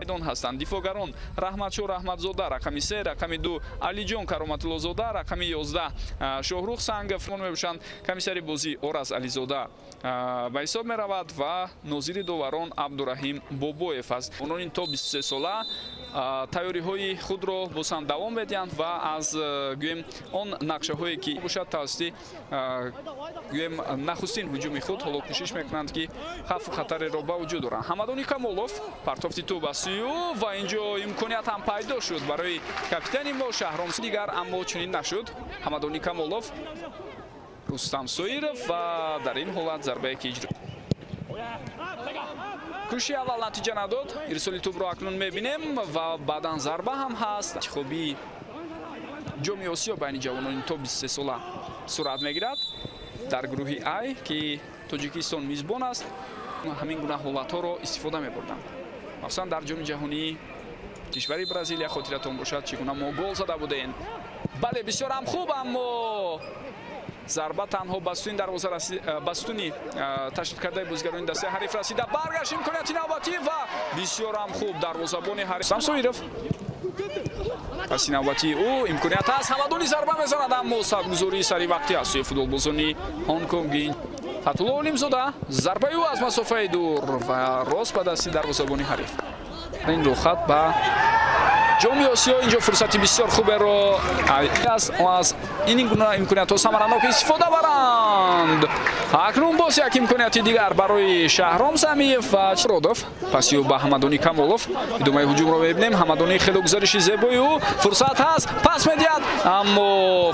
майдон ҳастанд. Дифогарон Раҳматшо Раҳматзода рақами 3, рақами 2 Алиҷон Кароматуллозода, рақами 11 Шоҳрух Сангов мебошанд. Комиссари бозӣ Ораз Ализода ба ҳисоб меравад ва нозири доварон Абдураҳим Бобоев аст. Онон то 23 сола тайёриҳои худро босам давом медиҳанд ва аз гӯем он нақшаҳое ки бошад тавассути гӯем нахустин ҳуҷуми худ ҳоло кӯшиш мекунанд ки хавфу хатареро ба вуҷуд оранд. Ҳамадони Камолов партофти ту ба сӯю ва инҷо имконият ҳам пайдо шуд барои капитани мо Шаҳром дигар, аммо чунин нашуд. Ҳамадони Камолов Рустам Соиров ва дар ин ҳолат зарбае ки иҷро кӯшиши аввал натиҷа надод. Ирсоли тӯбро акнун мебинем ва баъдан зарба ҳам ҳаст. Интихоби ҷоми Осиё байни ҷавонони то 23 сола сурат мегирад дар гурӯҳи Ай ки Тоҷикистон мизбон аст. Ҳамин гуна ҳолатҳоро истифода мебурданд. махсусан дар ҷоми ҷаҳонӣ кишвари Бразилия хотиратон бошад чӣ гуна мо гол зада будем. Бале бисёр ҳам хуб, аммо зарба танҳо бастуни ташкилкардаи бозигарони дастаи ҳариф расида. Баргашт имконияти навбатӣ ва бисёр ҳам хуб дарвозабони ҳариф Самсоиров. паси навбатӣ ӯ имконият аст. Ҳамадони зарба мезанад, аммо садгузории саривақтӣ аз сӯи футболбозони ҳонконги. Фатулло Олимзода зарбаи ӯ аз масофаи дур ва рост ба дасти дарвозабони ҳариф. ин рӯхат ба ҷоми Осиё инҷо фурсати бисёр хуберо аз ин гуна имкониятҳо самаранок истифода баранд. Акнун боз як имконияти дигар барои Шаҳром Самиев ва Родов. Паси ӯ ба Ҳамадони Камолов. идомаи ҳуҷумро мебинем. Ҳамадони хело гузариши зебои ӯ. Фурсат ҳаст, пас медиҳад, аммо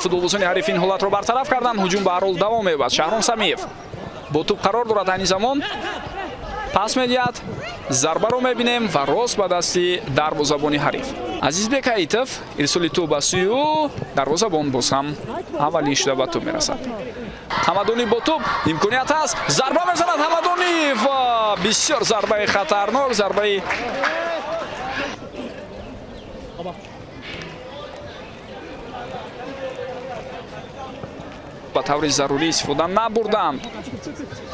футболбозони ҳариф ин ҳолатро бартараф карданд. ҳуҷум ба ҳар ҳол давом меёбад. Шаҳром Самиев бо тӯб қарор дорад айни замон. пас медиҳад, зарбаро мебинем ва рост ба дасти дарвозабони ҳариф. Азизбек Аитов ирсоли тӯб ба сӯи ӯ. Дарвозабон боз ҳам аввалин шуда ба тӯб мерасад. Ҳамадони бо тӯб имконият ҳаст. Зарба мезанад Ҳамадони ва бисёр зарбаи хатарнок, зарбаи ба таври зарурӣ истифода набурданд.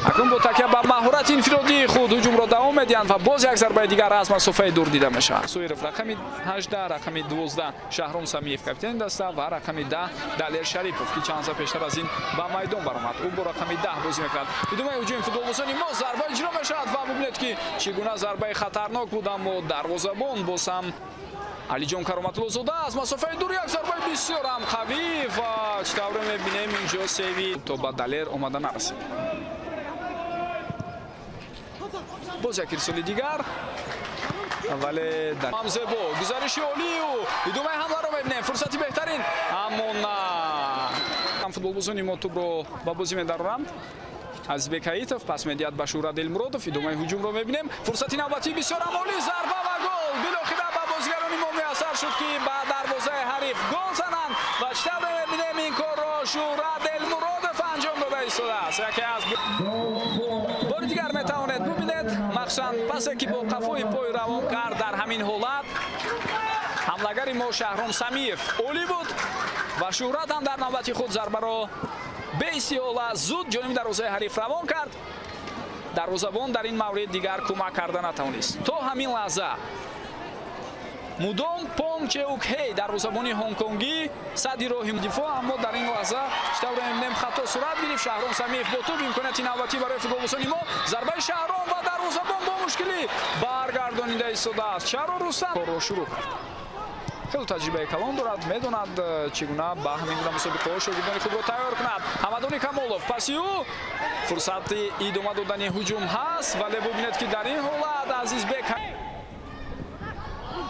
акнун бо такя ба маҳорати инфиродии худ ҳуҷумро давом медиҳанд ва боз як зарбаи дигар аз масофаи дур дида мешавад. Соиров рақами 18, рақами 12 Шаҳром Самиев капитани даста ва рақами 10 Далер Шарипов ки чанд лаҳза пештар аз ин ба майдон баромад. ӯ бо рақами 10 бозӣ мекунад. идомаи ҳуҷуми футболбозони мо зарба иҷро мешавад ва бубинед ки чӣ гуна зарбаи хатарнок буд, аммо дарвозабон боз ҳам Алиҷон Кароматуллозода аз масофаи дур як зарбаи бисёр ҳам қавӣ ва чӣ тавре мебинем инҷо сейви то ба Далер омада нарасид. боз як ирсоли дигар, вале ҳам зебо гузариши олию идомаи ҳамларо мебинем. Фурсати беҳтарин, аммо на футболбозони мо тӯбро ба бозӣ медароранд. Азизбек Аитов пас медиҳад ба Шуҳрат Элмуродов. идомаи ҳуҷумро мебинем. Фурсати навбатӣ бисёр ҳам олӣ, зарба ва гол. Билохира ба бозигарони мо муяссар шуд ки ба дарвозаи ҳариф гол зананд ва чӣ тавре мебинем ин корро Шуҳрат Элмуродов анҷом дода истодааст. яке аз бори дигар метавонед бубинед, махсусан пасе ки бо қафои пой равон кард. дар ҳамин ҳолат ҳамлагари мо Шаҳром Самиев олӣ буд ва Шуҳрат ҳам дар навбати худ зарбаро беистиҳола зуд ҷониби дарвозаи ҳариф равон кард. дарвозабон дар ин маврид дигар кӯмак карда натавонист. то ҳамин лаҳза мудом Понг Чеукҳей дарвозабони ҳонконгӣ садди роҳи дифоъ, аммо дар ин лаҳза чӣ тавре мебинем хато сурат гирифт. Шаҳром Самиев бо тӯб имконияти навбатӣ барои футболбозони мо. зарбаи Шаҳром ва дарвозабон бо мушкилӣ баргардонида истодааст. Шаҳром Рустам корро шурӯъ кард. хело таҷрибаи калон дорад, медонад чӣ гуна ба ҳамин гуна мусобиқаҳо шогирдони худро тайёр кунад. Ҳамадони Камолов паси ӯ фурсати идома додани ҳуҷум ҳаст, вале бубинед ки дар ин ҳолат Азизбек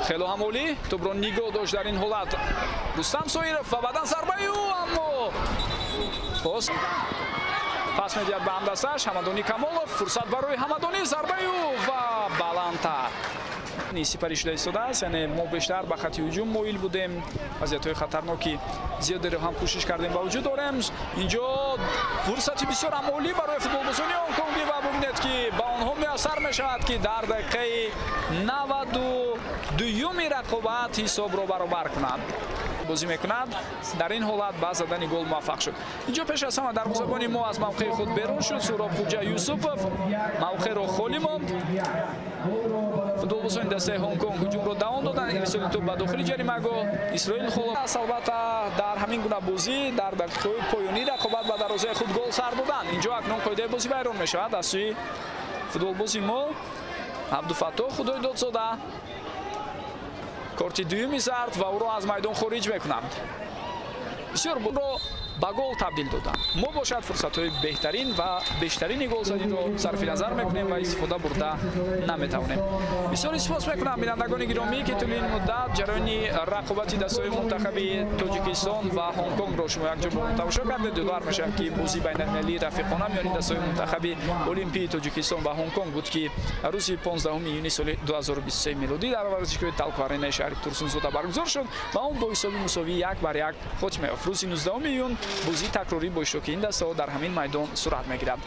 хело ҳам олӣ тӯбро нигоҳ дошт. дар ин ҳолат Рустам Соиров ва баъдан зарбаи ӯ, аммо боз пас медиҳад ба ҳамдасташ. Ҳамадони Камолов фурсат барои Ҳамадонӣ, зарбаи ӯ ва баландтар сипарӣ шуда истодааст. яъне мо бештар ба хати ҳуҷум моил будем, вазъиятҳои хатарноки зиёдеро ҳам кӯшиш кардем ба вуҷуд орем. инҷо фурсати бисёр ҳам олӣ барои футболбозони ҳонконгӣ ва бубинед ки ба онҳо муяссар мешавад ки дар дақиқаи 92 рақобат ҳисобро баробар кунанд. бозӣ мекунад. Дар ин ҳолат ба задани гол муваффақ шуд. Инҷо пеш аз ҳама дарвозабони мо аз мавқеи худ берун шуд. Сурабхӯҷа Юсупов мавқеъро холӣ монд. Футболбозони дастаи Ҳонконг ҳуҷумро давом доданд. Ирсоли тӯб ба дохили ҷаримаҳгоҳ. Исроил Холов албатта дар ҳамин гуна бозӣ дар дақиқаҳои поёнӣ рақобат ба дарвозаи худ гол сар доданд. Инҷо акнун қоидаи бозӣ вайрон мешавад аз сӯи футболбози мо. Абдуфаттоҳ Худойдодзода корти дуюми зард ва ӯро аз майдон хориҷ мекунанд. Бисёр ро ба гол табдил доданд. Мо бошад фурсатҳои беҳтарин ва бештарини голзаниро сарфи назар мекунем ва истифода бурда наметавонем. Бисёр испос мекунам бинандагони гиромӣ ки тӯли ин муддат ҷараёни рақобати дастаҳои мунтахаби Тоҷикистон ва Ҳонконгро шумо якҷо бо мо тамошо кардед. Ёдовар мешавам ки бозии байналмилалии рафиқона миёни дастаҳои мунтахаби Олимпии Тоҷикистон ва Ҳонконг буд ки рӯзи 15 июни соли 2023 милодӣ дар варзишгоҳи Талку Аренаи шаҳри Турсунзода баргузор шуд ва он бо ҳисоби мусовии 1-1 хотима ёфт. Рӯзи 19 июн бозии такрорӣ бо иштироки ин дастаҳо дар ҳамин майдон сурат мегирад.